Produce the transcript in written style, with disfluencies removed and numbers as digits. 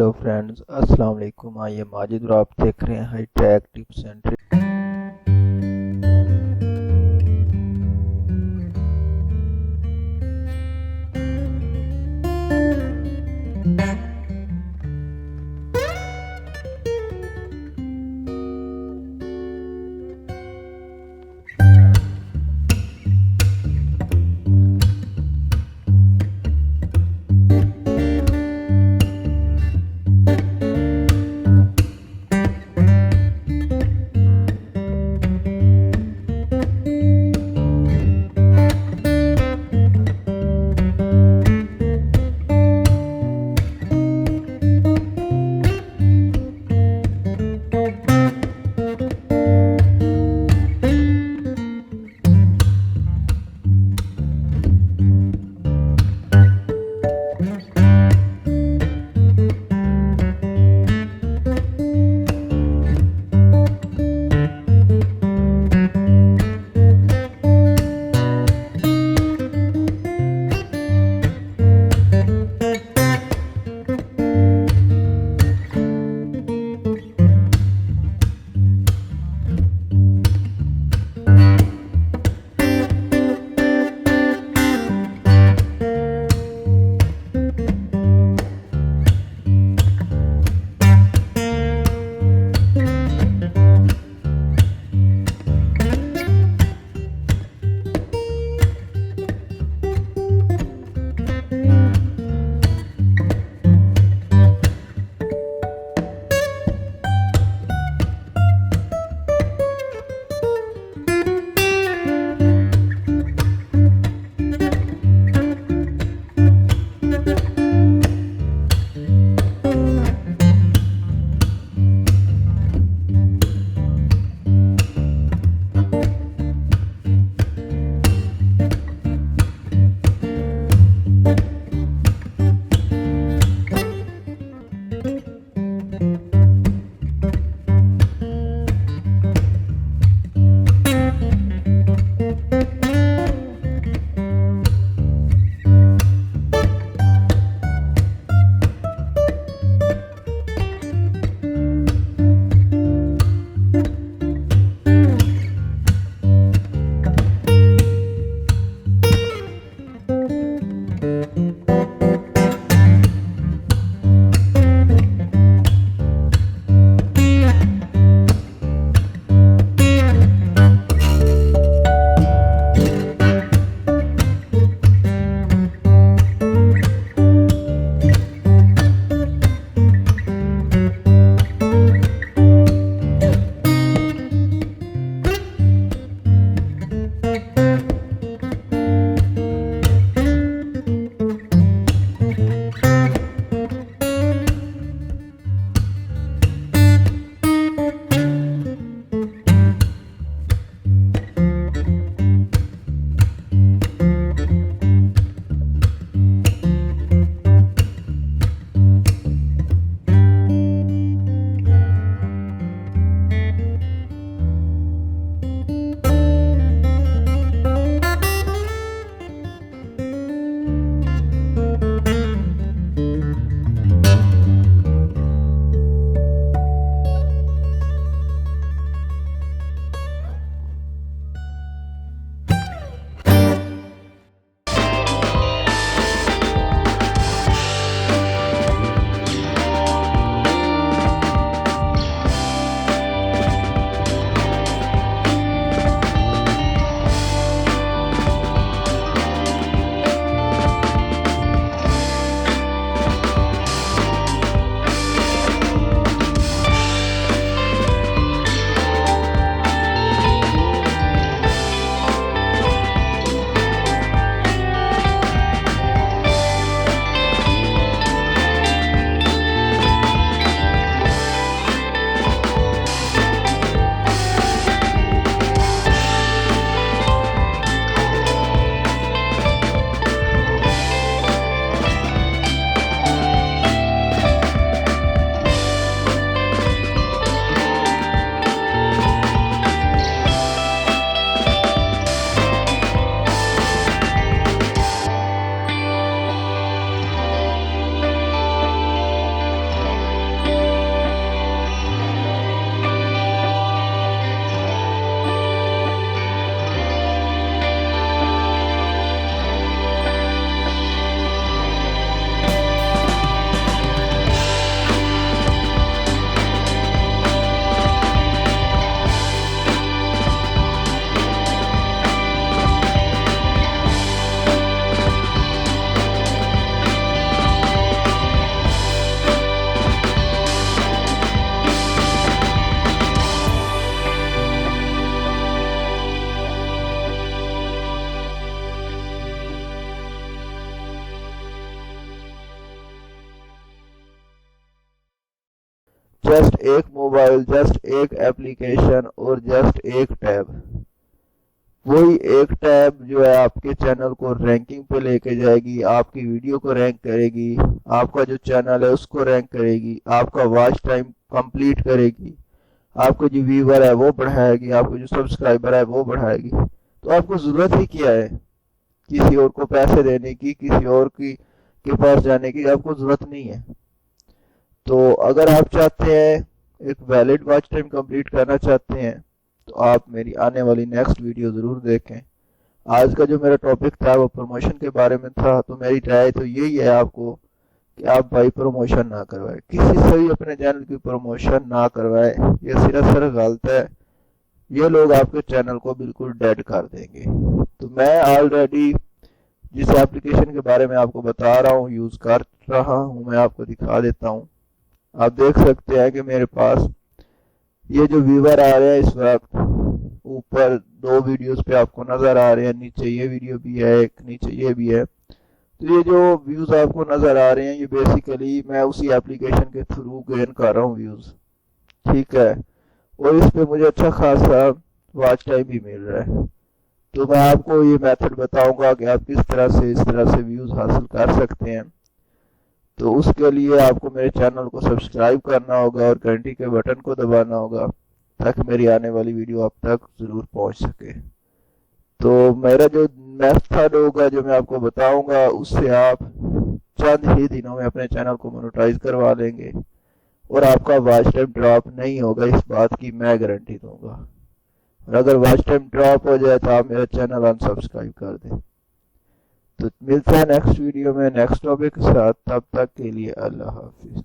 Hello friends, अस्सलाम वालेकुम। आइए माजिद और आप देख रहे हैं high tech tips and tricks. Just एक मोबाइल, जस्ट एक एप्लीकेशन और जस्ट एक टैब, वही एक टैब जो है आपके चैनल को रैंकिंग पे लेके जाएगी, आपकी वीडियो को रैंक करेगी, आपका जो चैनल है उसको रैंक करेगी, आपका वॉच टाइम कंप्लीट करेगी, आपको जो व्यूअर है वो बढ़ाएगी, आपको जो सब्सक्राइबर है वो बढ़ाएगी। तो आपको जरूरत ही क्या है किसी और को पैसे देने की, किसी और की के पास जाने की? आपको जरूरत नहीं है। तो अगर आप चाहते हैं एक वैलिड वॉच टाइम कंप्लीट करना चाहते हैं तो आप मेरी आने वाली नेक्स्ट वीडियो ज़रूर देखें। आज का जो मेरा टॉपिक था वो प्रमोशन के बारे में था, तो मेरी राय तो यही है आपको कि आप भाई प्रमोशन ना करवाए, किसी से भी अपने चैनल की प्रमोशन ना करवाए। ये सरासर गलत है, ये लोग आपके चैनल को बिल्कुल डेड कर देंगे। तो मैं ऑलरेडी जिस एप्लीकेशन के बारे में आपको बता रहा हूँ, यूज़ कर रहा हूँ, मैं आपको दिखा देता हूँ। आप देख सकते हैं कि मेरे पास ये जो व्यूअर आ रहे हैं इस वक्त, ऊपर 2 वीडियोस पे आपको नजर आ रहे हैं, नीचे ये वीडियो भी है एक, नीचे ये भी है। तो ये जो व्यूज आपको नजर आ रहे हैं ये बेसिकली मैं उसी एप्लीकेशन के थ्रू गेन कर रहा हूँ व्यूज, ठीक है। और इस पे मुझे अच्छा खासा वॉच टाइम भी मिल रहा है। तो मैं आपको ये मेथड बताऊंगा कि आप किस तरह से इस तरह से व्यूज हासिल कर सकते हैं। तो उसके लिए आपको मेरे चैनल को सब्सक्राइब करना होगा और घंटी के बटन को दबाना होगा ताकि मेरी आने वाली वीडियो आप तक जरूर पहुंच सके। तो मेरा जो मेथड होगा जो मैं आपको बताऊंगा उससे आप चंद ही दिनों में अपने चैनल को मोनेटाइज करवा लेंगे और आपका वॉच टाइम ड्रॉप नहीं होगा, इस बात की मैं गारंटी दूंगा। और अगर वॉच टाइम ड्रॉप हो जाए तो आप मेरा चैनल अनसब्सक्राइब कर दें। तो मिलते हैं नेक्स्ट वीडियो में नेक्स्ट टॉपिक के साथ, तब तक के लिए अल्लाह हाफिज।